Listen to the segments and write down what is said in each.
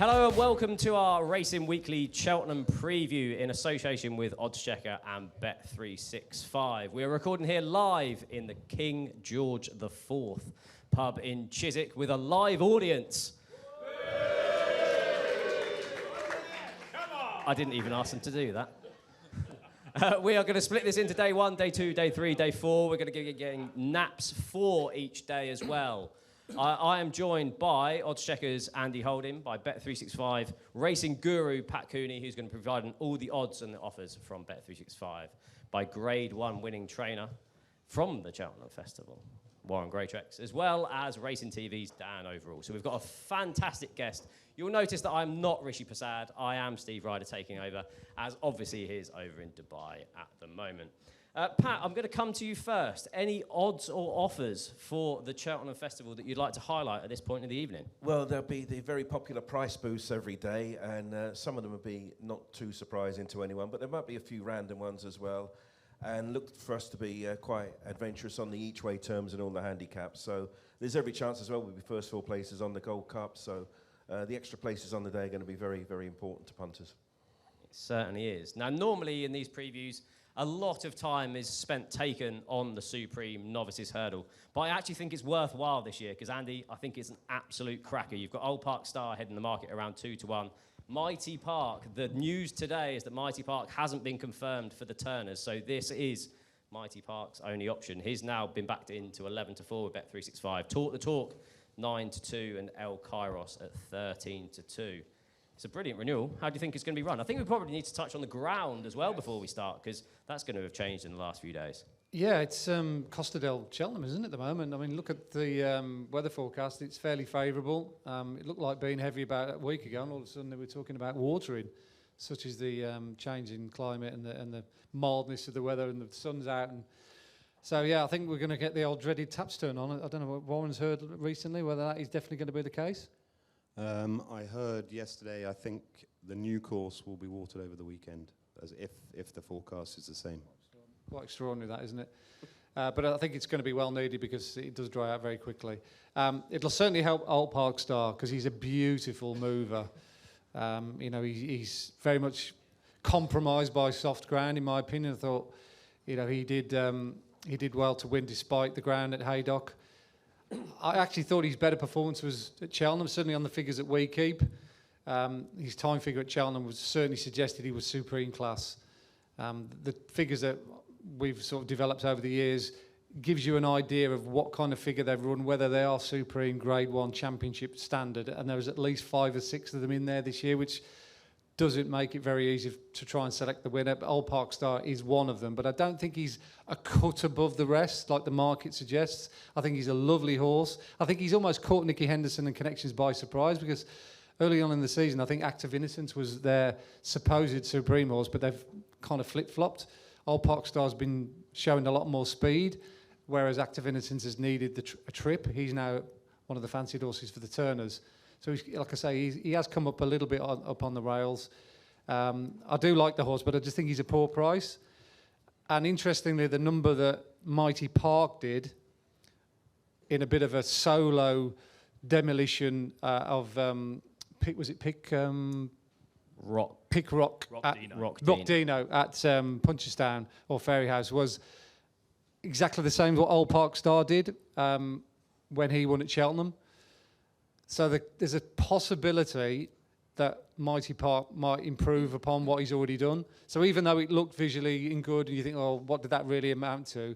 Hello and welcome to our Racing Weekly Cheltenham preview in association with oddschecker and Bet365. We are recording here live in the King George IV pub in Chiswick with a live audience. I didn't even ask them to do that. We are going to split this into day 1, day 2, day 3, day 4. We're going to be getting naps for each day as well. I am joined by oddscheckers Andy Holding, by Bet365, racing guru Pat Cooney, who's going to be providing all the odds and the offers from Bet365, by Grade 1 winning trainer from the Cheltenham Festival, Warren Greatrex, as well as Racing TV's Dan Overall. So we've got a fantastic guest. You'll notice that I'm not Rishi Prasad. I am Steve Ryder taking over, as obviously he is over in Dubai at the moment. Pat, I'm going to come to you first. Any odds or offers for the Cheltenham Festival that you'd like to highlight at this point in the evening? Well, there'll be the very popular price boosts every day, and some of them will be not too surprising to anyone, but there might be a few random ones as well. And look for us to be quite adventurous on the each-way terms and all the handicaps. So there's every chance as well we'll be first 4 places on the Gold Cup. So the extra places on the day are going to be very, very important to punters. It certainly is. Now, normally in these previews, a lot of time is spent taken on the Supreme Novices hurdle. But I actually think it's worthwhile this year because, Andy, I think it's an absolute cracker. You've got Old Park Star heading the market around 2-1. Mighty Park, the news today is that Mighty Park hasn't been confirmed for the Turners, so this is Mighty Park's only option. He's now been backed into 11-4 with Bet365. Talk the Talk, 9-2, and El Kairos at 13-2. It's a brilliant renewal. How do you think it's going to be run? I think we probably need to touch on the ground as well before we start, because that's going to have changed in the last few days. Yeah, it's Costa del Cheltenham, isn't it, at the moment? I mean, look at the weather forecast. It's fairly favourable. It looked like being heavy about a week ago, and all of a sudden they were talking about watering, such as the change in climate and the mildness of the weather, and the sun's out. And so, yeah, I think we're going to get the old dreaded taps turn on. I don't know what Warren's heard recently, whether that is definitely going to be the case. I heard yesterday, I think the new course will be watered over the weekend, as if the forecast is the same. Quite extraordinary, that, isn't it? But I think it's going to be well needed because it does dry out very quickly. It'll certainly help Old Park Star because he's a beautiful mover. You know, he's very much compromised by soft ground, in my opinion. I thought, you know, he did well to win despite the ground at Haydock. I actually thought his better performance was at Cheltenham, certainly on the figures that we keep. His time figure at Cheltenham was certainly suggested he was supreme class. The figures that we've sort of developed over the years gives you an idea of what kind of figure they've run, whether they are supreme Grade 1 championship standard, and there's at least 5 or 6 of them in there this year, which doesn't make it very easy to try and select the winner. But Old Park Star is one of them, but I don't think he's a cut above the rest like the market suggests. I think he's a lovely horse. I think he's almost caught Nicky Henderson and Connections by surprise because early on in the season I think Active Innocence was their supposed supreme horse, but they've kind of flip-flopped. Old Park Star's been showing a lot more speed, whereas Active Innocence has needed a trip. He's now one of the fancied horses for the Turners. So, like I say, he has come up a little bit up on the rails. I do like the horse, but I just think he's a poor price. And interestingly, the number that Mighty Park did in a bit of a solo demolition of Pick Rock at Punchestown or Fairyhouse was exactly the same as what Old Park Star did when he won at Cheltenham. So there's a possibility that Mighty Park might improve upon what he's already done. So even though it looked visually in good and you think, oh, what did that really amount to?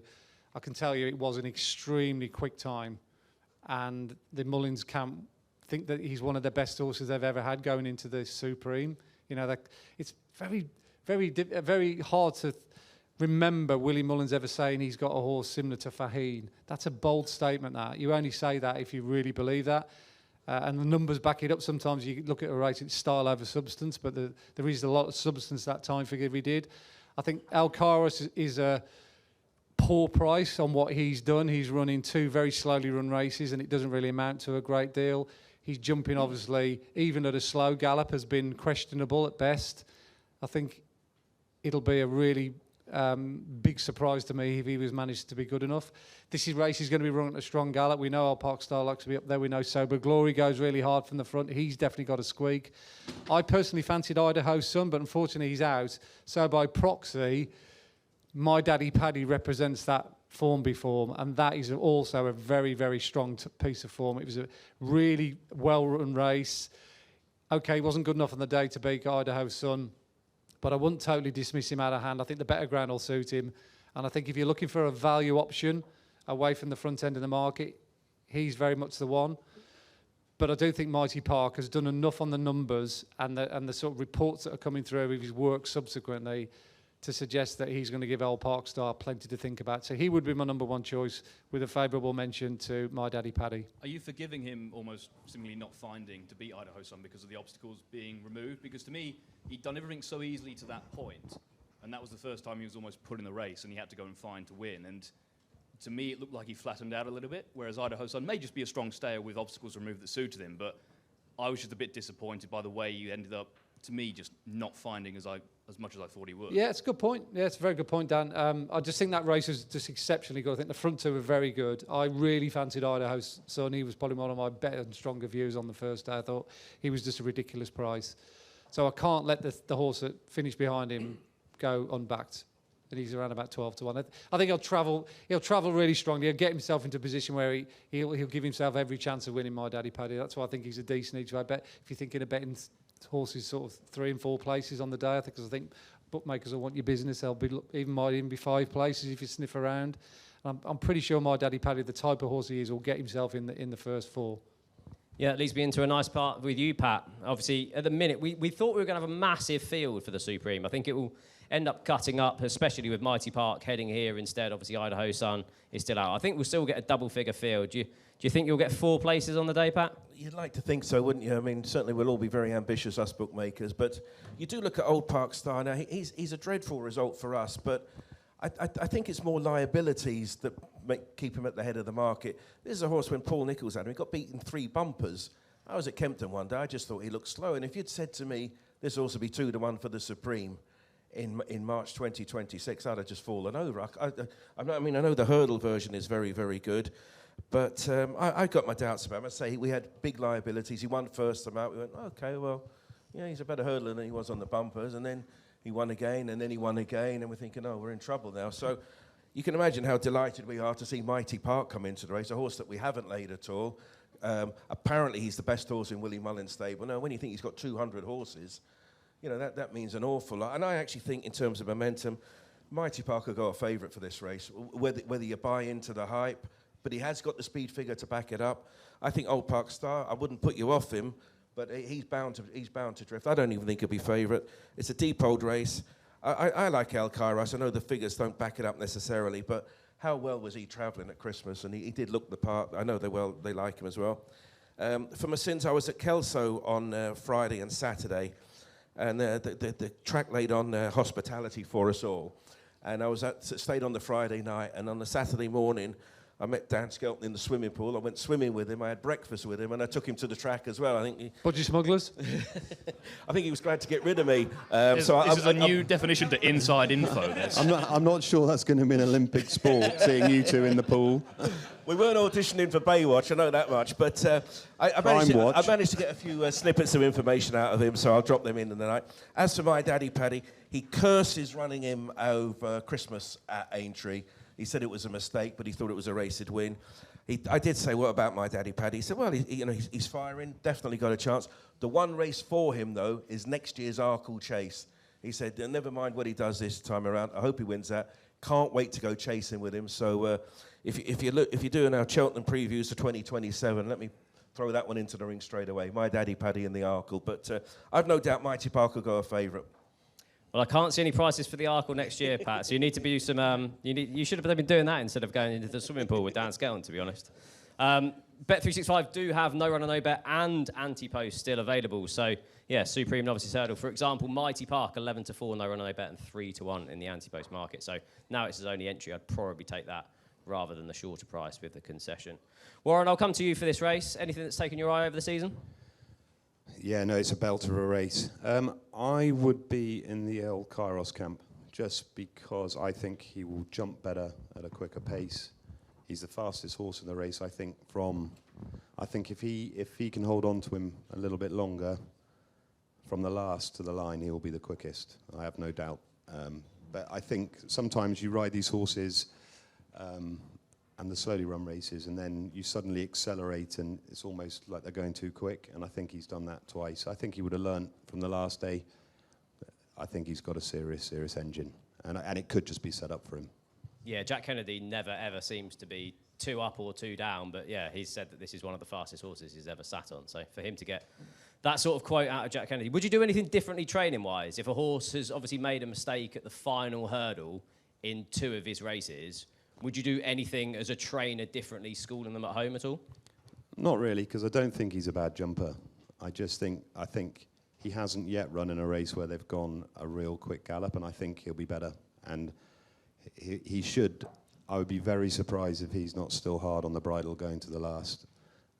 I can tell you it was an extremely quick time. And the Mullins camp think that he's one of the best horses they've ever had going into the Supreme. You know, it's very hard to remember Willie Mullins ever saying he's got a horse similar to Faheen. That's a bold statement, that. You only say that if you really believe that. And the numbers back it up. Sometimes you look at a race, it's style over substance, but there is a lot of substance that time figure he did. I think El Kairos is a poor price on what he's done. He's running 2 very slowly run races and it doesn't really amount to a great deal. He's jumping, obviously, even at a slow gallop, has been questionable at best. I think it'll be a really big surprise to me if he was managed to be good enough. This race is going to be run at a strong gallop. We know our Park Star likes to be up there. We know Sober Glory goes really hard from the front. He's definitely got a squeak. I personally fancied Idaho Sun, but unfortunately he's out. So by proxy, My Daddy Paddy represents that Formby form, and that is also a very, very strong piece of form. It was a really well-run race. Okay, wasn't good enough on the day to beat Idaho Sun, but I wouldn't totally dismiss him out of hand. I think the better ground will suit him, and I think if you're looking for a value option away from the front end of the market, he's very much the one. But I do think Mighty Park has done enough on the numbers and the sort of reports that are coming through with his work subsequently to suggest that he's going to give Old Park Star plenty to think about. So he would be my number one choice, with a favourable mention to My Daddy Paddy. Are you forgiving him almost seemingly not finding to beat Idaho Sun because of the obstacles being removed? Because to me, he'd done everything so easily to that point, and that was the first time he was almost put in the race and he had to go and find to win. And to me, it looked like he flattened out a little bit, whereas Idaho Sun may just be a strong stayer with obstacles removed that suited him, but I was just a bit disappointed by the way you ended up, to me, just not finding as much as I thought he would. Yeah, it's a good point. Yeah, it's a very good point, Dan. I just think that race was just exceptionally good. I think the front two were very good. I really fancied Idaho Sun. He was probably one of my better and stronger views on the first day. I thought he was just a ridiculous price. So I can't let the horse that finished behind him go unbacked. And he's around about 12 to 1. I think he'll travel really strongly. He'll get himself into a position where he'll give himself every chance of winning My Daddy Paddy. That's why I think he's a decent each way bet. If you're thinking of betting horses sort of 3 and 4 places on the day, I think bookmakers will want your business. Might even be 5 places if you sniff around. I'm pretty sure My Daddy Paddy, the type of horse he is, will get himself in the first 4. Yeah, it leads me into a nice part with you, Pat. Obviously, at the minute, we thought we were going to have a massive field for the Supreme. I think it will end up cutting up, especially with Mighty Park heading here instead. Obviously, Idaho Sun is still out. I think we'll still get a double-figure field. Do you think you'll get 4 places on the day, Pat? You'd like to think so, wouldn't you? I mean, certainly we'll all be very ambitious, us bookmakers. But you do look at Old Park Star. Now, he's a dreadful result for us, but I think it's more liabilities that keep him at the head of the market. This is a horse when Paul Nicholls had him. He got beaten 3 bumpers. I was at Kempton one day. I just thought he looked slow. And if you'd said to me, this horse will be 2 to 1 for the Supreme in March 2026, I'd have just fallen over. I know the hurdle version is very, very good, but I got my doubts about him. I say we had big liabilities. He won first time out. We went, okay, well, yeah, he's a better hurdler than he was on the bumpers. And then he won again, and then he won again, and we're thinking, oh, we're in trouble now. So you can imagine how delighted we are to see Mighty Park come into the race, a horse that we haven't laid at all. Apparently, he's the best horse in Willie Mullins' stable. Now, when you think he's got 200 horses, you know, that means an awful lot. And I actually think, in terms of momentum, Mighty Park will go a favourite for this race, whether you buy into the hype, but he has got the speed figure to back it up. I think Old Park Star, I wouldn't put you off him, but he's bound to drift. I don't even think he'll be favourite. It's a deep old race. I like El Kairos. I know the figures don't back it up necessarily, but how well was he travelling at Christmas? And he did look the part. I know they like him as well. For my sins, I was at Kelso on Friday and Saturday, and the track laid on hospitality for us all. And I stayed on the Friday night, and on the Saturday morning, I met Dan Skelton in the swimming pool. I went swimming with him. I had breakfast with him, and I took him to the track as well. I think Budgie smugglers? I think he was glad to get rid of me. This is a new definition to inside info. This. I'm not sure that's going to be an Olympic sport, seeing you two in the pool. We weren't auditioning for Baywatch, I know that much, but I managed to get a few snippets of information out of him, so I'll drop them in the night. As for My Daddy Paddy, he curses running him over Christmas at Aintree. He said it was a mistake, but he thought it was a raced win. I did say, what about My Daddy Paddy? He said, well, he's firing, definitely got a chance. The one race for him, though, is next year's Arkle Chase. He said, never mind what he does this time around. I hope he wins that. Can't wait to go chasing with him. So if you're doing our Cheltenham previews for 2027, let me throw that one into the ring straight away. My Daddy Paddy in the Arkle. But I've no doubt Mighty Park will go a favourite. Well, I can't see any prices for the Arkle next year, Pat. So you need to do some. You should have been doing that instead of going into the swimming pool with Dan Skelton, to be honest. Bet365 do have no runner, no bet and ante-post still available. So yeah, Supreme Novices Hurdle, for example, Mighty Park 11 to 4, no runner, no bet, and 3 to 1 in the ante-post market. So now it's his only entry. I'd probably take that rather than the shorter price with the concession. Warren, I'll come to you for this race. Anything that's taken your eye over the season? Yeah, no, it's a belter of a race. I would be in the El Kairos camp, just because I think he will jump better at a quicker pace. He's the fastest horse in the race, I think. If he can hold on to him a little bit longer, from the last to the line, he will be the quickest. I have no doubt. But I think sometimes you ride these horses and the slowly run races, and then you suddenly accelerate, and it's almost like they're going too quick. And I think he's done that twice. I think he would have learned from the last day. I think he's got a serious engine, and it could just be set up for him. Yeah, Jack Kennedy never ever seems to be 2 up or 2 down, but yeah, he's said that this is one of the fastest horses he's ever sat on. So for him to get that sort of quote out of Jack Kennedy, would you do anything differently training-wise? If a horse has obviously made a mistake at the final hurdle in 2 of his races, would you do anything as a trainer differently, schooling them at home at all? Not really, because I don't think he's a bad jumper. I think he hasn't yet run in a race where they've gone a real quick gallop, and I think he'll be better. And he should. I would be very surprised if he's not still hard on the bridle going to the last.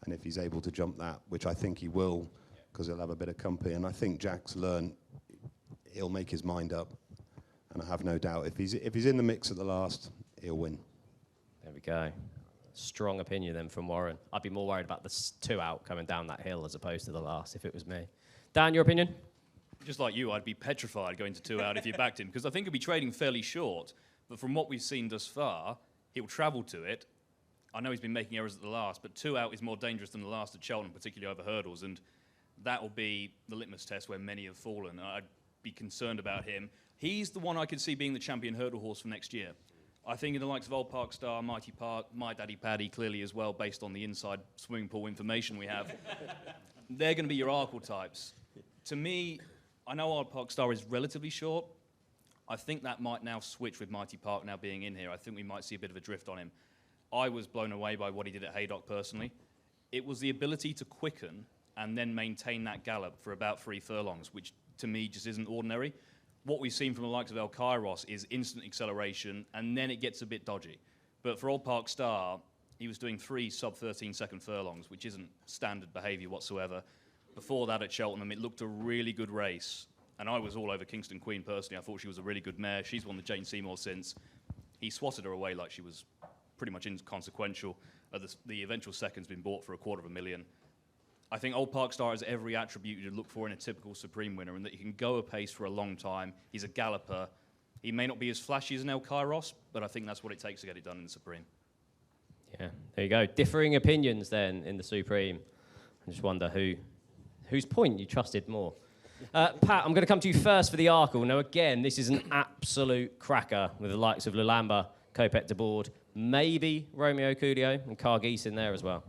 And if he's able to jump that, which I think he will, because he'll have a bit of company. And I think Jack's learned, he'll make his mind up. And I have no doubt, if he's in the mix at the last, he'll win. There we go. Strong opinion then from Warren. I'd be more worried about the 2 out coming down that hill as opposed to the last if it was me. Dan, your opinion? Just like you, I'd be petrified going to 2 out if you backed him, because I think he'll be trading fairly short. But from what we've seen thus far, he'll travel to it. I know he's been making errors at the last, but 2 out is more dangerous than the last at Cheltenham, particularly over hurdles, and that will be the litmus test where many have fallen. I'd be concerned about him. He's the one I could see being the champion hurdle horse for next year. I think in the likes of Old Park Star, Mighty Park, My Daddy Paddy clearly as well, based on the inside swimming pool information we have, they're going to be your Arkle types. To me, I know Old Park Star is relatively short. I think that might now switch with Mighty Park now being in here. I think we might see a bit of a drift on him. I was blown away by what he did at Haydock personally. It was the ability to quicken and then maintain that gallop for about 3 furlongs, which to me just isn't ordinary. What we've seen from the likes of El Kairos is instant acceleration, and then it gets a bit dodgy. But for Old Park Star, he was doing 3 sub-13-second furlongs, which isn't standard behaviour whatsoever. Before that at Cheltenham, it looked a really good race. And I was all over Kingston Queen personally. I thought she was a really good mare. She's won the Jane Seymour since. He swatted her away like she was pretty much inconsequential. The eventual second's been bought for $250,000. I think Old Park Star has every attribute you'd look for in a typical Supreme winner, and that he can go a pace for a long time. He's a galloper. He may not be as flashy as an El Kairos, but I think that's what it takes to get it done in the Supreme. Yeah, there you go. Differing opinions then in the Supreme. I just wonder whose point you trusted more. Pat, I'm going to come to you first for the Arkle. Now, again, this is an absolute cracker with the likes of Lulamba, Kopek de Board, maybe Romeo Coolio and Cargeese in there as well.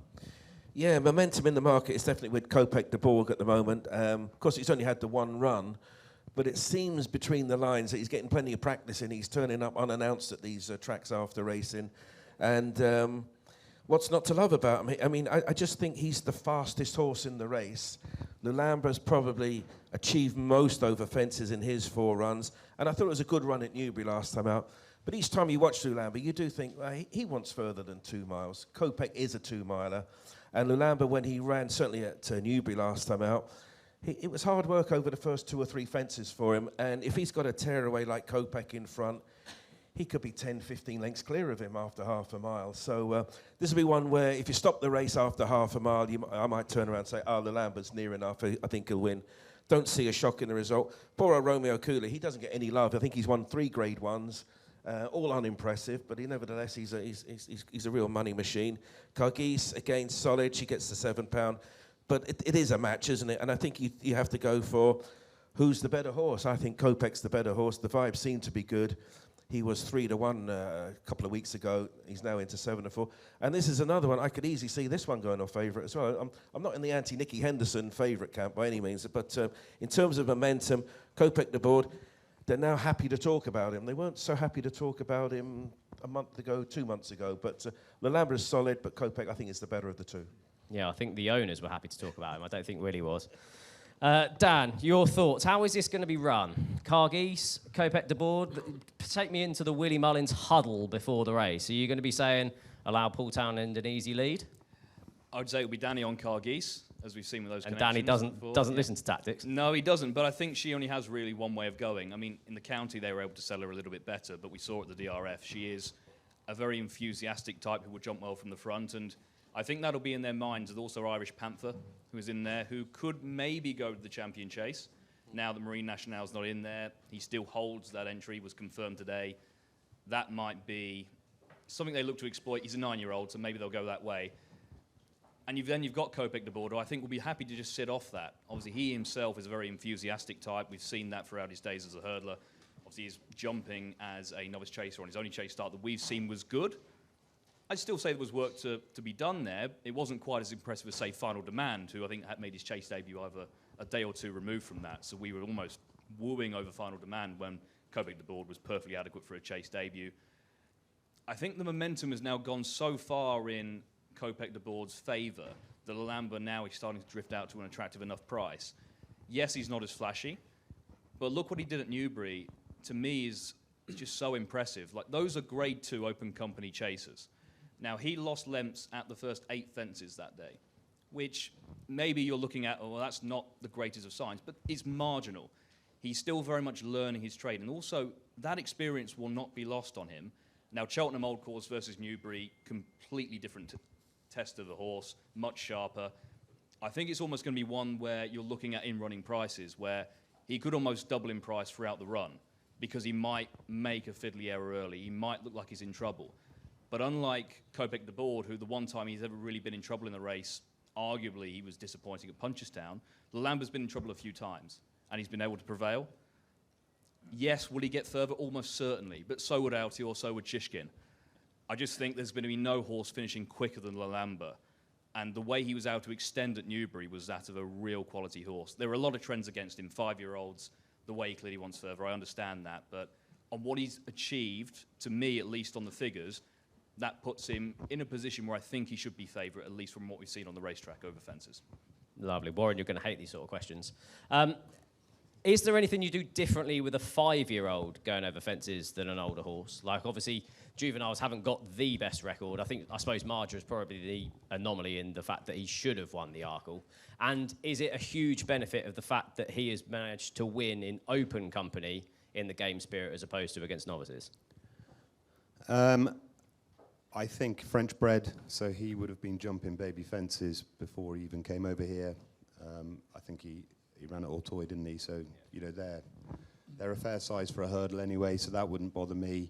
Yeah, momentum in the market is definitely with Kopek de Board at the moment. Of course, he's only had the 1 run, but it seems between the lines that he's getting plenty of practice in. He's turning up unannounced at these tracks after racing. And what's not to love about him? I mean, I just think he's the fastest horse in the race. Lulamba's probably achieved most over fences in his 4 runs, and I thought it was a good run at Newbury last time out. But each time you watch Lulamba, you do think, well, he wants further than 2 miles. Kopek is a 2-miler, and Lulamba, when he ran, certainly at Newbury last time out, it was hard work over the first 2 or 3 fences for him, and if he's got a tear away like Kopek in front, he could be 10, 15 lengths clear of him after half a mile. So this will be one where if you stop the race after half a mile, I might turn around and say, oh, Lulamba's near enough. I think he'll win. Don't see a shock in the result. Poor old Romeo Cooley, he doesn't get any love. I think he's won 3 Grade 1s, all unimpressive, but nevertheless, he's a real money machine. Cargeese, again, solid. She gets the £7. But it is a match, isn't it? And I think you have to go for who's the better horse. I think Kopek's the better horse. The vibes seem to be good. He was 3-1 a couple of weeks ago. He's now into 7-4. And this is another one. I could easily see this one going off favourite as well. I'm not in the anti-Nicky Henderson favourite camp by any means, but in terms of momentum, Kopek de Board, they're now happy to talk about him. They weren't so happy to talk about him a month ago, 2 months ago. But Lulamba is solid, but Kopek, I think, is the better of the 2. Yeah, I think the owners were happy to talk about him. I don't think Willie was. Dan, your thoughts. How is this going to be run? Cargeese, Kopek de Board, take me into the Willie Mullins huddle before the race. Are you going to be saying, allow Paul Townend an easy lead? I would say it would be Danny on Cargeese. as we've seen with those And connections. Danny before. doesn't listen to tactics. No, he doesn't, but I think she only has really one way of going. I mean, in the county, they were able to sell her a little bit better, but we saw at the DRF, she is a very enthusiastic type who will jump well from the front, and I think that'll be in their minds. There's also Irish Panther, who is in there, who could maybe go to the Champion Chase. Now that Marine National's not in there, he still holds that entry, was confirmed today. That might be something they look to exploit. He's a 9-year-old, so maybe they'll go that way. And then you've got Kopek de Bordeaux. I think will be happy to just sit off that. Obviously, he himself is a very enthusiastic type. We've seen that throughout his days as a hurdler. Obviously, his jumping as a novice chaser on his only chase start that we've seen was good. I'd still say there was work to be done there. It wasn't quite as impressive as, say, Final Demand, who I think had made his chase debut either a day or two removed from that. So we were almost wooing over Final Demand when Kopek de Bordeaux was perfectly adequate for a chase debut. I think the momentum has now gone so far in Kopek de Bordeaux's favour that Lalamba now is starting to drift out to an attractive enough price. Yes, he's not as flashy, but look what he did at Newbury. To me, is just so impressive. Like, those are grade 2 open company chasers. Now, he lost lengths at the first 8 fences that day, which maybe you're looking at, oh, well, that's not the greatest of signs, but it's marginal. He's still very much learning his trade, and also that experience will not be lost on him. Now, Cheltenham Old Course versus Newbury, completely different test of the horse, much sharper. I think it's almost going to be one where you're looking at in-running prices, where he could almost double in price throughout the run, because he might make a fiddly error early. He might look like he's in trouble. But unlike Kopek de Bordeaux, who the one time he's ever really been in trouble in the race, arguably he was disappointing at Punchestown, Lalamba's been in trouble a few times, and he's been able to prevail. Yes, will he get further? Almost certainly, but so would Altior, so would Shishkin. I just think there's going to be no horse finishing quicker than Lalamba, and the way he was able to extend at Newbury was that of a real quality horse. There were a lot of trends against him, 5-year-olds, the way he clearly wants further, I understand that, but on what he's achieved, to me, at least on the figures, that puts him in a position where I think he should be favourite, at least from what we've seen on the racetrack over fences. Lovely. Warren, you're going to hate these sort of questions. Is there anything you do differently with a 5-year-old going over fences than an older horse? Like, obviously, juveniles haven't got the best record. I suppose Marja is probably the anomaly in the fact that he should have won the Arkle. And is it a huge benefit of the fact that he has managed to win in open company in the game spirit as opposed to against novices? I think French bred, so he would have been jumping baby fences before he even came over here. I think he ran at Auteuil, didn't he? So, you know, they're a fair size for a hurdle anyway, so that wouldn't bother me.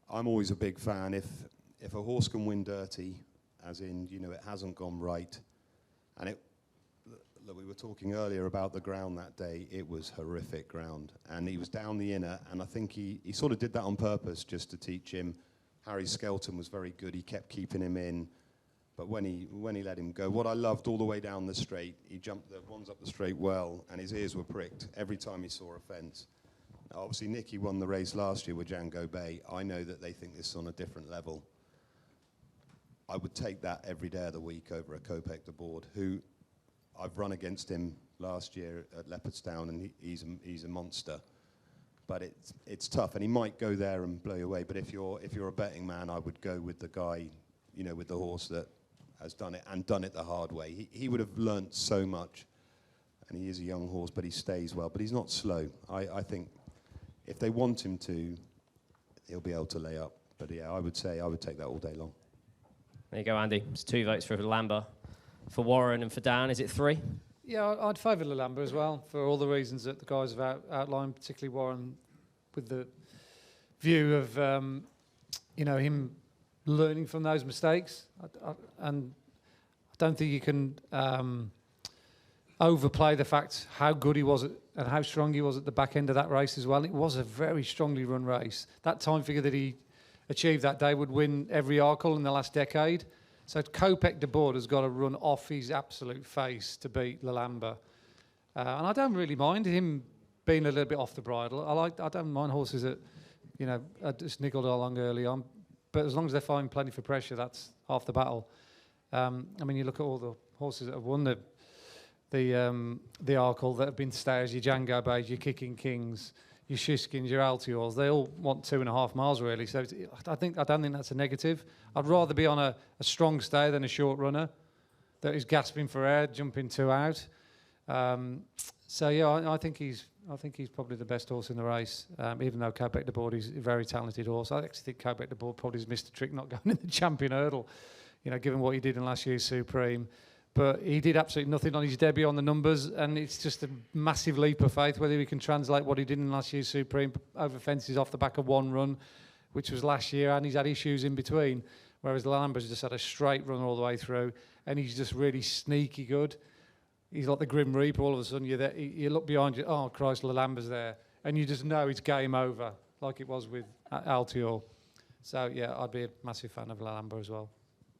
I'm always a big fan. If a horse can win dirty, as in, you know, it hasn't gone right, and look, we were talking earlier about the ground that day. It was horrific ground, and he was down the inner, and I think he sort of did that on purpose just to teach him. Harry Skelton was very good. He kept keeping him in. But when he let him go, what I loved all the way down the straight, he jumped the ones up the straight well, and his ears were pricked every time he saw a fence. Now, obviously, Nicky won the race last year with Django Bay. I know that they think this is on a different level. I would take that every day of the week over a Kopek de Bordeaux, who I've run against him last year at Leopardstown, and he's a monster. But it's tough, and he might go there and blow you away. But if you're a betting man, I would go with the guy, you know, with the horse that has done it and done it the hard way. He would have learnt so much, and he is a young horse, but he stays well. But he's not slow. I think if they want him to, he'll be able to lay up. But yeah, I would say I would take that all day long. There you go, Andy. It's 2 votes for Lalamba, for Warren and for Dan. Is it 3? Yeah, I'd favour Lalamba as well, for all the reasons that the guys have outlined, particularly Warren, with the view of, you know, him learning from those mistakes. And I don't think you can overplay the fact how good he was and how strong he was at the back end of that race as well. It was a very strongly run race. That time figure that he achieved that day would win every Arkle in the last decade. So Kopek de Bordeaux has got to run off his absolute face to beat Lalamba. And I don't really mind him being a little bit off the bridle. I don't mind horses that, you know, are just niggled along early on. But as long as they find plenty for pressure, that's half the battle. I mean, you look at all the horses that have won the Arkle that have been stayers, your Django Bays, your Kicking Kings, your Shishkins, your Altiors. They all want 2.5 miles really. So I don't think that's a negative. I'd rather be on a strong stay than a short runner. that is gasping for air, jumping 2 out. So yeah, I think he's probably the best horse in the race. Even though Quebec de Board is a very talented horse, I actually think Quebec de Board probably has missed a trick not going in the Champion Hurdle. You know, given what he did in last year's Supreme. But he did absolutely nothing on his debut on the numbers, and it's just a massive leap of faith whether he can translate what he did in last year's Supreme over fences off the back of one run, which was last year, and he's had issues in between, whereas Lalamba's just had a straight run all the way through, and he's just really sneaky good. He's like the Grim Reaper. All of a sudden, you're there, you look behind you, oh, Christ, Lalamba's there, and you just know it's game over, like it was with Altior. So, yeah, I'd be a massive fan of Lalamba as well.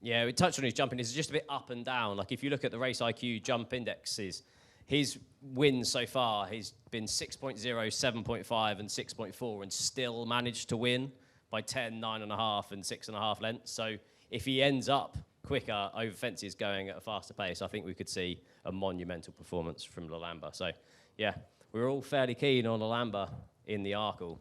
Yeah, we touched on his jumping. It's just a bit up and down. Like, if you look at the Race IQ jump indexes, his wins so far, he's been 6.0, 7.5, and 6.4, and still managed to win by 10, 9.5, and 6.5 lengths. So if he ends up quicker over fences going at a faster pace, I think we could see a monumental performance from Lalamba. So, yeah, we're all fairly keen on Lalamba in the Arkle.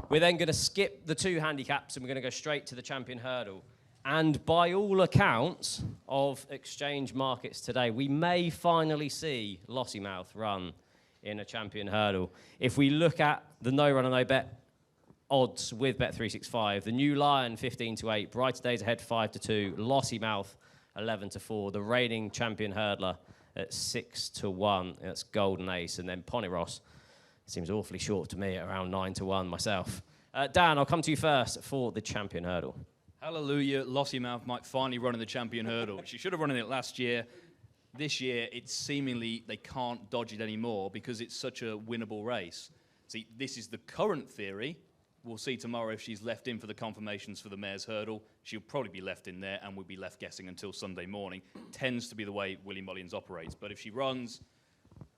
We're then going to skip the 2 handicaps, and we're going to go straight to the Champion Hurdle. And by all accounts of exchange markets today, we may finally see Lossiemouth run in a Champion Hurdle. If we look at the no run and no bet odds with Bet365, the New Lion 15-8, Brighter Days Ahead 5-2, Lossiemouth 11-4, the reigning Champion Hurdler at 6-1. That's Golden Ace, and then Ponyross seems awfully short to me at around 9-1 myself. Dan, I'll come to you first for the Champion Hurdle. Hallelujah, Lossiemouth might finally run in the Champion Hurdle. She should have run in it last year. This year, it's seemingly they can't dodge it anymore because it's such a winnable race. See, this is the current theory. We'll see tomorrow if she's left in for the confirmations for the Mayor's Hurdle. She'll probably be left in there and we'll be left guessing until Sunday morning. Tends to be the way Willie Mullins operates. But if she runs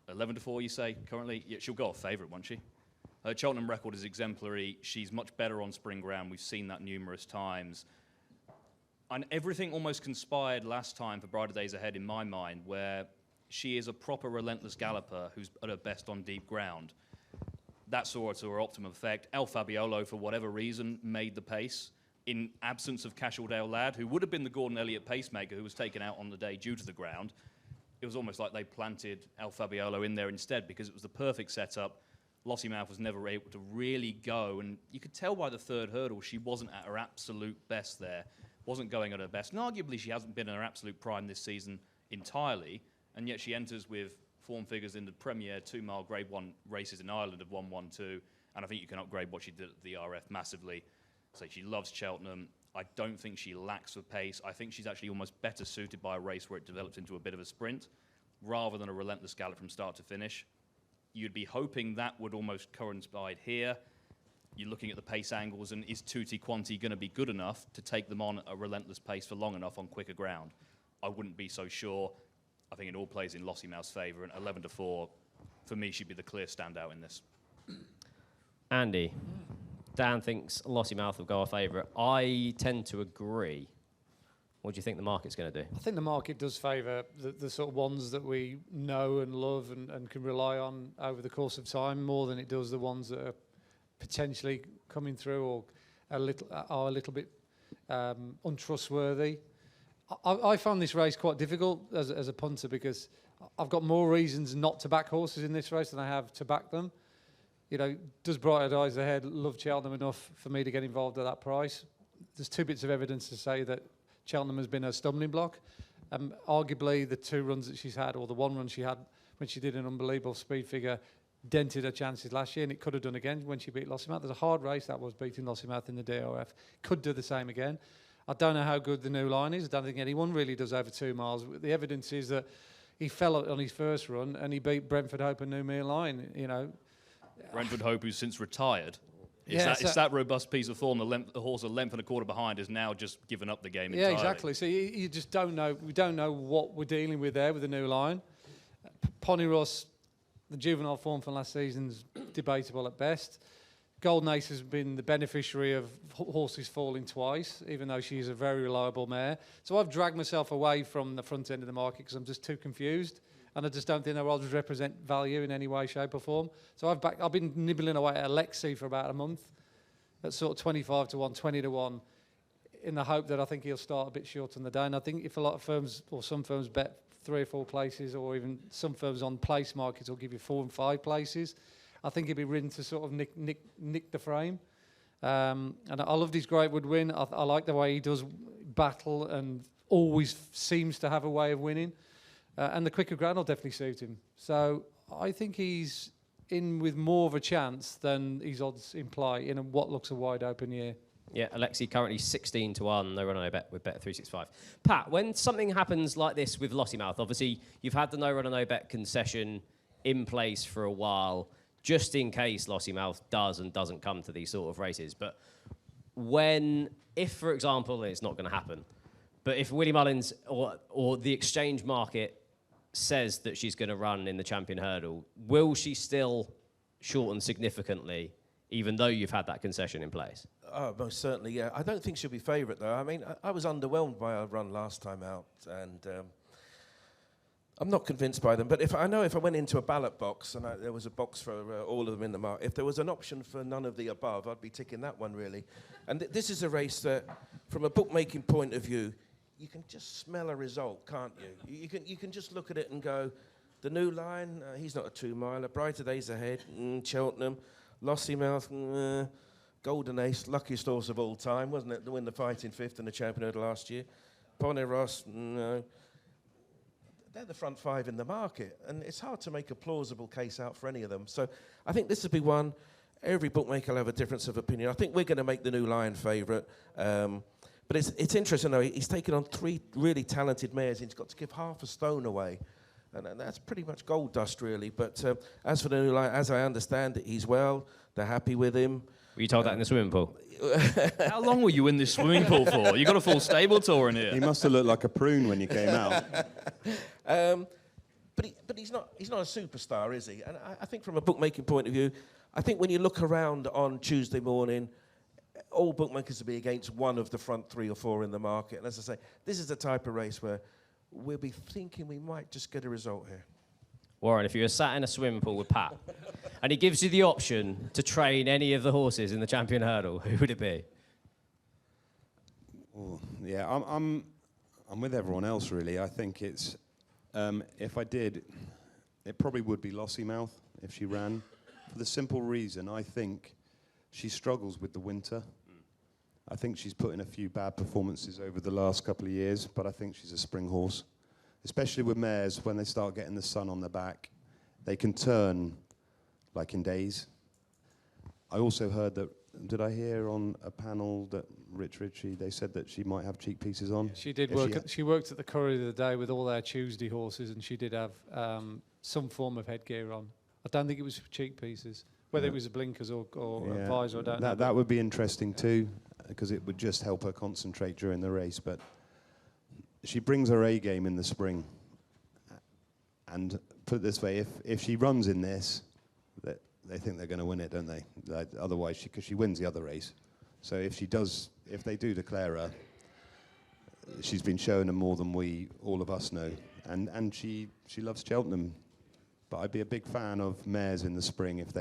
11-4, you say, currently, yeah, she'll go off favourite, won't she? Her Cheltenham record is exemplary. She's much better on spring ground. We've seen that numerous times. And everything almost conspired last time for Brighter Days Ahead in my mind, where she is a proper relentless galloper who's at her best on deep ground. That saw her to her optimum effect. El Fabiolo, for whatever reason, made the pace in absence of Cashel Lad, who would have been the Gordon Elliott pacemaker who was taken out on the day due to the ground. It was almost like they planted El Fabiolo in there instead because it was the perfect setup. Lossiemouth was never able to really go, and you could tell by the 3rd hurdle she wasn't at her absolute best there, wasn't going at her best, and arguably she hasn't been in her absolute prime this season entirely, and yet she enters with form figures in the Premier 2-mile Grade 1 races in Ireland of 1-1-2, and I think you can upgrade what she did at the RF massively. So she loves Cheltenham. I don't think she lacks for pace. I think she's actually almost better suited by a race where it develops into a bit of a sprint, rather than a relentless gallop from start to finish. You'd be hoping that would almost coincide here. You're looking at the pace angles, and is Tutti Quanti going to be good enough to take them on at a relentless pace for long enough on quicker ground? I wouldn't be so sure. I think it all plays in Lossiemouth's favour, and 11-4, for me, she'd be the clear standout in this. Andy, Dan thinks Lossiemouth will go off favourite. I tend to agree. What do you think the market's going to do? I think the market does favour the sort of ones that we know and love and can rely on over the course of time more than it does the ones that are potentially coming through or are a little bit untrustworthy. I found this race quite difficult as a punter because I've got more reasons not to back horses in this race than I have to back them. You know, does Brighter Days Ahead love Cheltenham enough for me to get involved at that price? There's 2 bits of evidence to say that Cheltenham has been a stumbling block. Arguably, the 2 runs that she's had, or the 1 run she had when she did an unbelievable speed figure, dented her chances last year, and it could have done again when she beat Lossiemouth. There's a hard race that was beating Lossiemouth in the DOF. Could do the same again. I don't know how good the New Line is. I don't think anyone really does over 2 miles. The evidence is that he fell on his first run and he beat Brentford Hope and New Mere Line. You know, Brentford Hope, who's since retired. It's that robust piece of form. The horse a length and a quarter behind has now just given up the game entirely. Yeah, exactly. So you just don't know. We don't know what we're dealing with there with the New Line. Ponyross, the juvenile form from last season's debatable at best. Golden Ace has been the beneficiary of horses falling twice, even though she's a very reliable mare. So I've dragged myself away from the front end of the market because I'm just too confused. And I just don't think their odds represent value in any way, shape or form. So I've been nibbling away at Alexi for about a month at sort of 25-1, 20-1. in the hope that I think he'll start a bit short on the day. And I think if a lot of firms or some firms bet 3 or 4 places, or even some firms on place markets will give you 4 and 5 places, I think he'll be ridden to sort of nick the frame. And I love his Great Wood win. I like the way he does battle and always seems to have a way of winning. And the quicker ground will definitely suit him. So I think he's in with more of a chance than his odds imply in what looks a wide open year. Yeah, Alexi currently 16-1, no run, no bet with Bet365. Pat, when something happens like this with Lossiemouth, obviously you've had the no run, no bet concession in place for a while, just in case Lossiemouth does and doesn't come to these sort of races. But if, for example, it's not going to happen, but if Willie Mullins or the exchange market says that she's going to run in the Champion Hurdle, will she still shorten significantly, even though you've had that concession in place? Oh, most certainly, yeah. I don't think she'll be favourite, though. I mean, I was underwhelmed by her run last time out, and I'm not convinced by them. But if I went into a ballot box, and there was a box for all of them in the market, if there was an option for none of the above, I'd be ticking that one, really. And this is a race that, from a bookmaking point of view, you can just smell a result, can't you? You can just look at it and go, the new line, he's not a 2-miler, Brighter Days Ahead, Cheltenham, Lossiemouth, Golden Ace, luckiest horse of all time, wasn't it? To win the fight in 5th in the Champion Hurdle last year. Bonnie Ross, no. They're the front 5 in the market, and it's hard to make a plausible case out for any of them. So I think this will be one. Every bookmaker will have a difference of opinion. I think we're going to make the new Lion favourite. But it's interesting, though. He's taken on 3 really talented mares. He's got to give half a stone away. And that's pretty much gold dust, really. But as for the new Lion, as I understand it, he's well. They're happy with him. Were you told that in the swimming pool? How long were you in this swimming pool for? You got a full stable tour in here. He must have looked like a prune when you came out. But he's not a superstar, is he? And I think from a bookmaking point of view, I think when you look around on Tuesday morning, all bookmakers will be against one of the front 3 or 4 in the market. And as I say, this is the type of race where we'll be thinking we might just get a result here. Warren, if you were sat in a swimming pool with Pat and he gives you the option to train any of the horses in the Champion Hurdle, who would it be? Oh, yeah, I'm with everyone else, really. I think it's, if I did, it probably would be Lossiemouth if she ran. For the simple reason, I think she struggles with the winter. I think she's put in a few bad performances over the last couple of years, but I think she's a spring horse. Especially with mares, when they start getting the sun on their back, they can turn like in days. I also heard that, did I hear on a panel that Ritchie, they said that she might have cheek pieces on? Yeah, she did work. She worked at the Curry the other day with all their Tuesday horses, and she did have some form of headgear on. I don't think it was cheek pieces. Whether it was blinkers or a visor, I don't know. That would be interesting too, because it would just help her concentrate during the race. But she brings her A game in the spring. And put it this way, if she runs in this, they think they're going to win it, don't they? Otherwise, because she wins the other race. So if they do declare her, she's been showing them more than all of us know. And she loves Cheltenham. But I'd be a big fan of mares in the spring if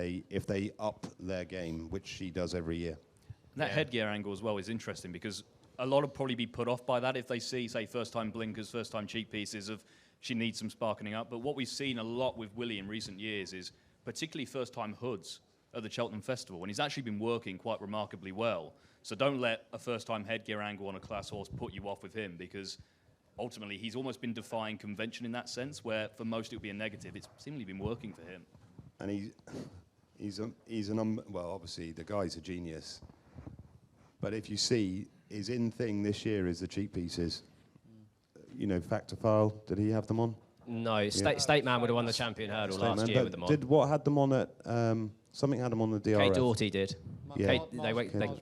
they up their game, which she does every year. And that headgear angle as well is interesting because a lot would probably be put off by that if they see, say, first-time blinkers, first-time cheek pieces of she needs some sparkling up. But what we've seen a lot with Willie in recent years is particularly first-time hoods at the Cheltenham Festival, and he's actually been working quite remarkably well. So don't let a first-time headgear angle on a class horse put you off with him, because ultimately he's almost been defying convention in that sense, where for most it would be a negative. It's seemingly been working for him. And well, obviously the guy's a genius. But if you see, his in thing this year is the cheek pieces. You know, Factor File, did he have them on? No, State Man would have won the Champion Hurdle last year with them on. What had them on at, something had them on the DRF? Kate Doughty did. Yeah.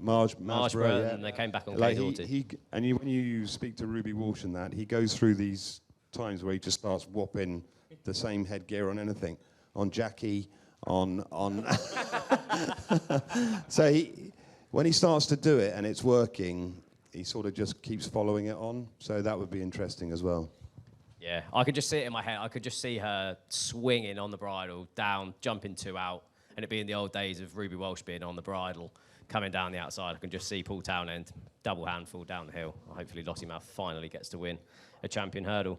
Marshborough, and they came back on Kate Doughty. When you speak to Ruby Walsh and that, he goes through these times where he just starts whopping the same headgear on anything. On Jackie, on... So when he starts to do it and it's working, he sort of just keeps following it on. So that would be interesting as well. Yeah, I could just see it in my head. I could just see her swinging on the bridle, down, jumping 2 out, and it being the old days of Ruby Walsh being on the bridle, coming down the outside. I can just see Paul Townend, double handful down the hill. Hopefully Lottymouth finally gets to win a champion hurdle.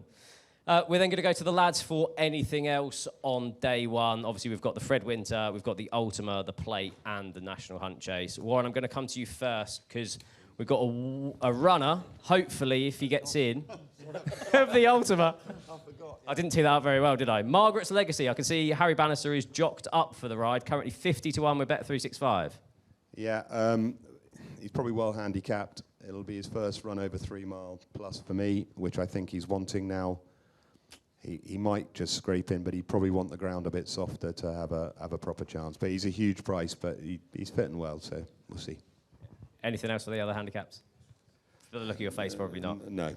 We're then going to go to the lads for anything else on day one. Obviously, we've got the Fred Winter, we've got the Ultima, the Plate, and the National Hunt Chase. Warren, I'm going to come to you first because we've got a runner, hopefully, if he gets in, of the Ultima. I didn't tee that up very well, did I? Margaret's Legacy. I can see Harry Bannister is jocked up for the ride, currently 50-1 with Bet365. Yeah, he's probably well handicapped. It'll be his first run over 3 mile plus for me, which I think he's wanting now. He might just scrape in, but he'd probably want the ground a bit softer to have a proper chance. But he's a huge price, but he's fitting well, so we'll see. Anything else for the other handicaps? For the look of your face, probably not. No.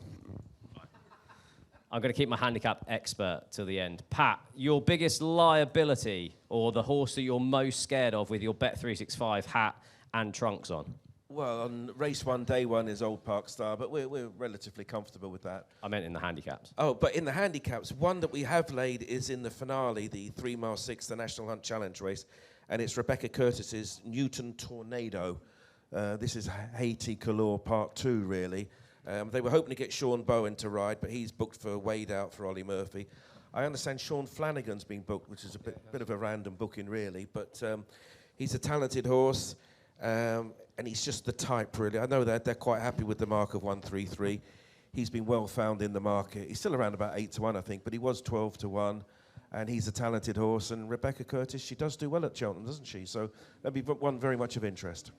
I'm going to keep my handicap expert till the end. Pat, your biggest liability or the horse that you're most scared of with your Bet365 hat and trunks on? Well, on race 1, day 1 is Old Park Star, but we're relatively comfortable with that. I meant in the handicaps. Oh, but in the handicaps, one that we have laid is in the finale, the 3 mile 6, the National Hunt Challenge race, and it's Rebecca Curtis's Newton Tornado. This is Haiti Calor Part 2, really. They were hoping to get Sean Bowen to ride, but he's booked for Wade out for Ollie Murphy. I understand Sean Flanagan's been booked, which is a bit of a random booking, really, but he's a talented horse. And he's just the type, really. I know that they're quite happy with the mark of 133. He's been well found in the market. He's still around about 8-1, I think, but he was 12-1, and he's a talented horse. And Rebecca Curtis, she does do well at Cheltenham, doesn't she? So that'd be one very much of interest.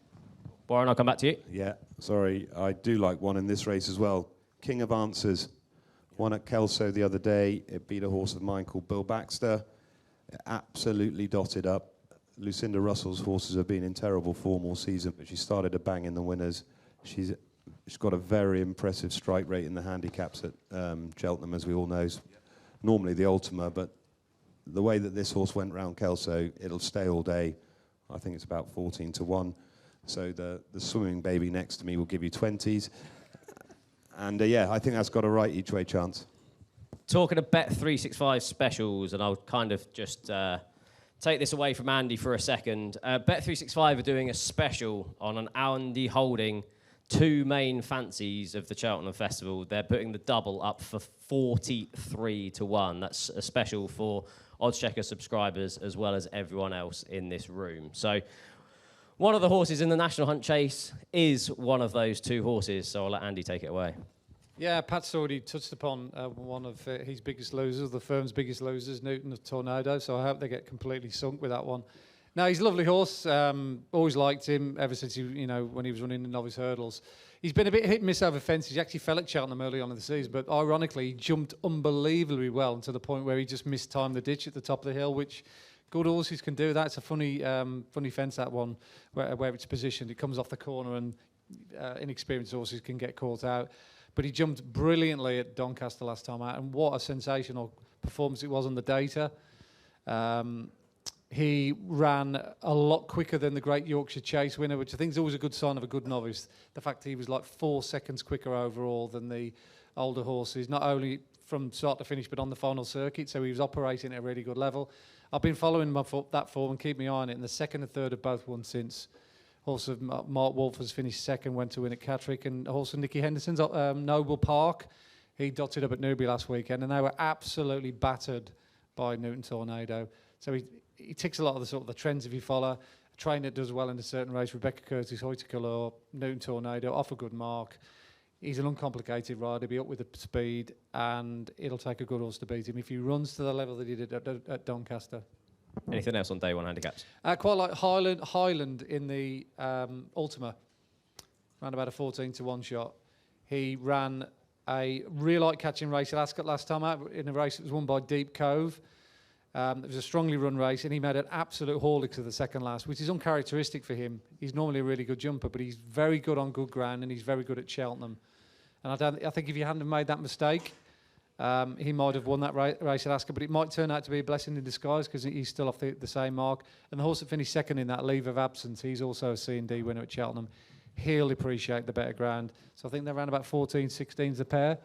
Warren, I'll come back to you. Yeah, sorry, I do like one in this race as well. King of Answers. Won at Kelso the other day. It beat a horse of mine called Bill Baxter. Absolutely dotted up. Lucinda Russell's horses have been in terrible form all season, but she started to bang in the winners. She's got a very impressive strike rate in the handicaps at Cheltenham, as we all know. Normally the Ultima, but the way that this horse went round Kelso, it'll stay all day. I think it's about 14-1. So the swimming baby next to me will give you 20s. And yeah, I think that's got a right each way chance. Talking of Bet365 specials, and I'll kind of just take this away from Andy for a second. Bet365 are doing a special on an Andy holding 2 main fancies of the Cheltenham Festival. They're putting the double up for 43-1. That's a special for oddschecker subscribers as well as everyone else in this room. So one of the horses in the National Hunt Chase is one of those 2 horses, so I'll let Andy take it away. Yeah, Pat's already touched upon one of his biggest losers, the firm's biggest losers, Newton the Tornado, so I hope they get completely sunk with that one. Now, he's a lovely horse. Always liked him ever since, when he was running the novice hurdles. He's been a bit hit and miss over fences. He actually fell at Cheltenham early on in the season, but ironically, he jumped unbelievably well to the point where he just mistimed the ditch at the top of the hill, which good horses can do that. It's a funny fence, that one, where it's positioned. It comes off the corner, and inexperienced horses can get caught out. But he jumped brilliantly at Doncaster last time out, and what a sensational performance it was on the data. He ran a lot quicker than the Great Yorkshire Chase winner, which I think is always a good sign of a good novice. The fact that he was like 4 seconds quicker overall than the older horses, not only from start to finish, but on the final circuit. So he was operating at a really good level. I've been following that form and keep my eye on it, and the second and third have both won since. Horse of Mark Wolf has finished second, went to win at Catterick, and horse of Nicky Henderson's Noble Park. He dotted up at Newbury last weekend, and they were absolutely battered by Newton Tornado. So he ticks a lot of the sort of the trends if you follow. A trainer does well in a certain race. Rebecca Curtis, Hoyticolor, Newton Tornado, off a good mark. He's an uncomplicated rider, be up with the speed, and it'll take a good horse to beat him if he runs to the level that he did at Doncaster. Anything else on day 1 handicaps? Quite like Highland in the Ultima. Ran about a 14-1 shot. He ran a real light catching race at Ascot last time out in a race that was won by Deep Cove. It was a strongly run race, and he made an absolute haulix of the second last, which is uncharacteristic for him. He's normally a really good jumper, but he's very good on good ground, and he's very good at Cheltenham. And I think if he hadn't made that mistake, he might have won that race at Ascot, but it might turn out to be a blessing in disguise because he's still off the same mark. And the horse that finished second in that leave of absence, he's also a C&D winner at Cheltenham. He'll appreciate the better ground. So I think they're around about 14, 16s a pair.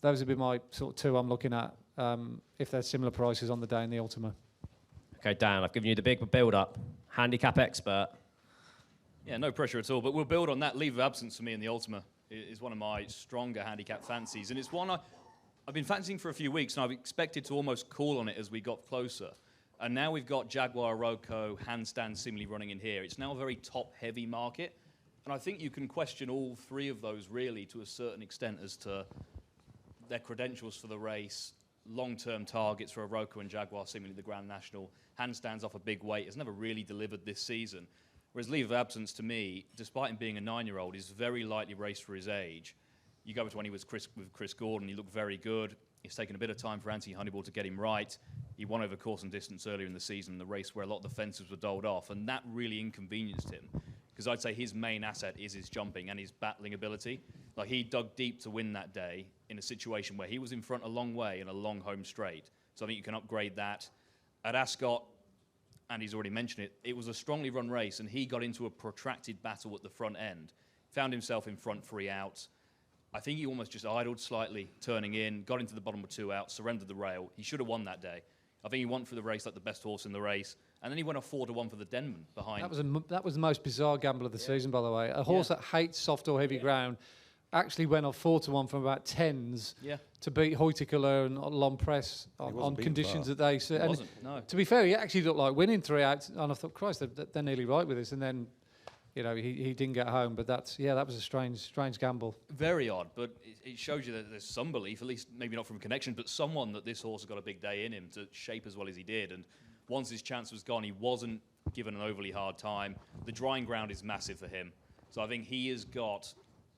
Those would be my sort of 2 I'm looking at if they're similar prices on the day in the Ultima. Okay, Dan, I've given you the big build-up. Handicap expert. Yeah, no pressure at all. But we'll build on that. Leave of absence for me in the Ultima is one of my stronger handicap fancies. And it's one I've been fancying for a few weeks, and I've expected to almost call on it as we got closer. And now we've got Jaguar, Roko, Handstand seemingly running in here. It's now a very top-heavy market. And I think you can question all three of those, really, to a certain extent as to their credentials for the race, long-term targets for a Roko and Jaguar, seemingly the Grand National. Handstands off a big weight, has never really delivered this season. Whereas Leave of Absence, to me, despite him being a 9-year-old, is very lightly raced for his age. You go to when he was with Chris Gordon, he looked very good. It's taken a bit of time for Anthony Honeyball to get him right. He won over course and distance earlier in the season, the race where a lot of the fences were doled off, and that really inconvenienced him. Because I'd say his main asset is his jumping and his battling ability. Like, he dug deep to win that day in a situation where he was in front a long way in a long home straight. So I think you can upgrade that. At Ascot, and he's already mentioned it, it was a strongly run race, and he got into a protracted battle at the front end. Found himself in front 3 outs. I think he almost just idled slightly, turning in, got into the bottom of 2 outs, surrendered the rail. He should have won that day. I think he won for the race like the best horse in the race. And then he went off 4-1 for the Denman behind. That was the most bizarre gamble of the season, by the way. A horse that hates soft or heavy ground actually went off 4-1 from about 10s to beat Hoytikala and Lompress on conditions that they... It wasn't, no. To be fair, he actually looked like winning 3 outs, and I thought, Christ, they're nearly right with this. And then, you know, he didn't get home. But that was a strange gamble. Very odd, but it shows you that there's some belief, at least maybe not from connection, but someone that this horse has got a big day in him to shape as well as he did. And once his chance was gone, he wasn't given an overly hard time. The drying ground is massive for him. So I think he has got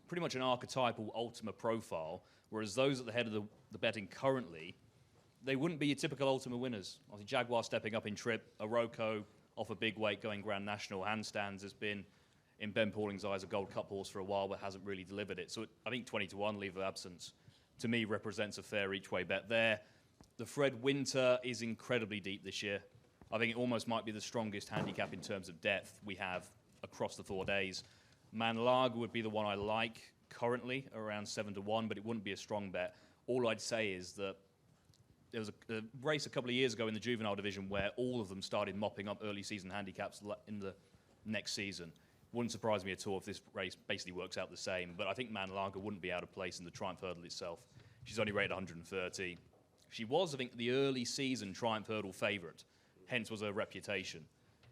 pretty much an archetypal Ultima profile, whereas those at the head of the betting currently, they wouldn't be your typical Ultima winners. Obviously, Jaguar stepping up in trip, a Roko off a big weight going Grand National. Handstands has been, in Ben Pauling's eyes, a Gold Cup horse for a while, but hasn't really delivered it. So I think 20-1, Leave of Absence, to me, represents a fair each-way bet there. The Fred Winter is incredibly deep this year. I think it almost might be the strongest handicap in terms of depth we have across the 4 days. Manlaga would be the one I like currently, around 7-1, but it wouldn't be a strong bet. All I'd say is that there was a race a couple of years ago in the Juvenile division where all of them started mopping up early season handicaps in the next season. Wouldn't surprise me at all if this race basically works out the same, but I think Manlaga wouldn't be out of place in the Triumph Hurdle itself. She's only rated 130. She was, I think, the early season Triumph Hurdle favourite, hence was her reputation.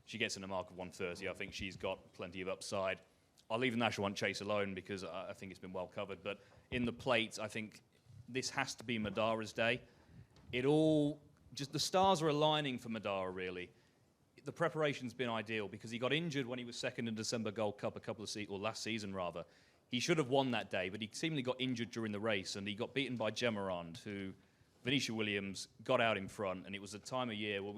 She gets in a mark of 130. I think she's got plenty of upside. I'll leave the National One Chase alone because I think it's been well covered. But in the plate, I think this has to be Madara's day. The stars are aligning for Madara, really. The preparation's been ideal because he got injured when he was second in December Gold Cup last season rather. He should have won that day, but he seemingly got injured during the race and he got beaten by Gemarand, who Venetia Williams got out in front, and it was a time of year where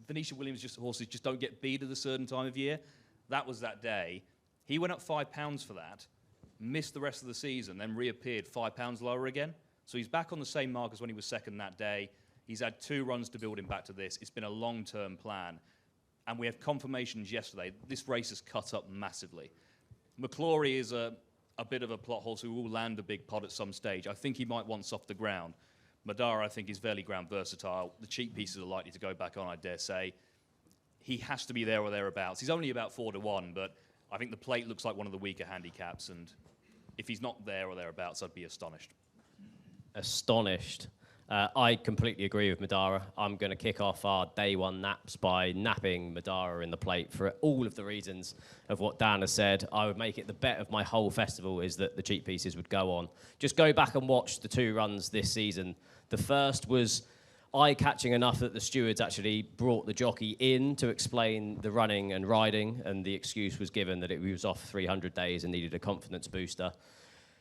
Venetia Williams horses just don't get beat at a certain time of year. That was that day. He went up £5 for that, missed the rest of the season, then reappeared £5 lower again. So he's back on the same mark as when he was second that day. He's had 2 runs to build him back to this. It's been a long-term plan. And we have confirmations yesterday. This race has cut up massively. McClory is a bit of a plot horse who will land a big pot at some stage. I think he might want softer ground. Madara, I think, is fairly ground versatile. The cheap pieces are likely to go back on, I dare say. He has to be there or thereabouts. He's only about 4-1, but I think the plate looks like one of the weaker handicaps, and if he's not there or thereabouts, I'd be astonished. Astonished. I completely agree with Madara. I'm going to kick off our day one naps by napping Madara in the plate for all of the reasons of what Dan has said. I would make it the bet of my whole festival is that the cheap pieces would go on. Just go back and watch the 2 runs this season. The first was eye-catching enough that the stewards actually brought the jockey in to explain the running and riding, and the excuse was given that he was off 300 days and needed a confidence booster.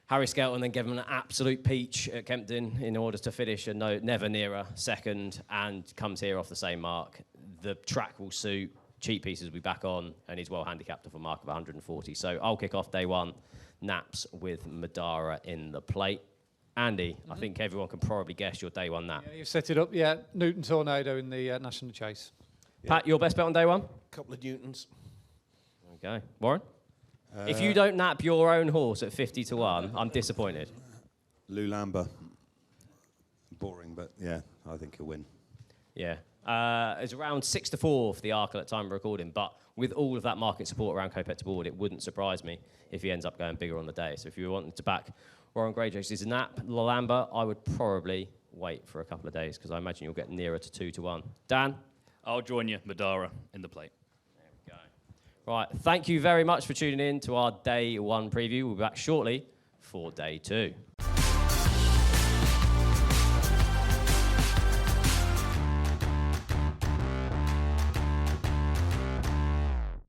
Harry Skelton then gave him an absolute peach at Kempton in order to finish a never nearer second, and comes here off the same mark. The track will suit, cheap pieces will be back on, and he's well handicapped off a mark of 140. So I'll kick off day one, naps with Madara in the plate. Andy, I think everyone can probably guess your day one nap. Yeah, you've set it up, yeah. Newton Tornado in the National Chase. Pat, your best bet on day one? A couple of Newtons. Okay. Warren? If you don't nap your own horse at 50-1, I'm disappointed. Lou Lamber. Boring, but yeah, I think he'll win. Yeah. It's around 6-4 for the Arkle at time of recording, but with all of that market support around Kopet to board, it wouldn't surprise me if he ends up going bigger on the day. So if you wanted to back Warren Greatrex's nap, Lalamba, I would probably wait for a couple of days because I imagine you'll get nearer to 2-1. Dan? I'll join you, Madara, in the plate. There we go. Right, thank you very much for tuning in to our day 1 preview. We'll be back shortly for day 2.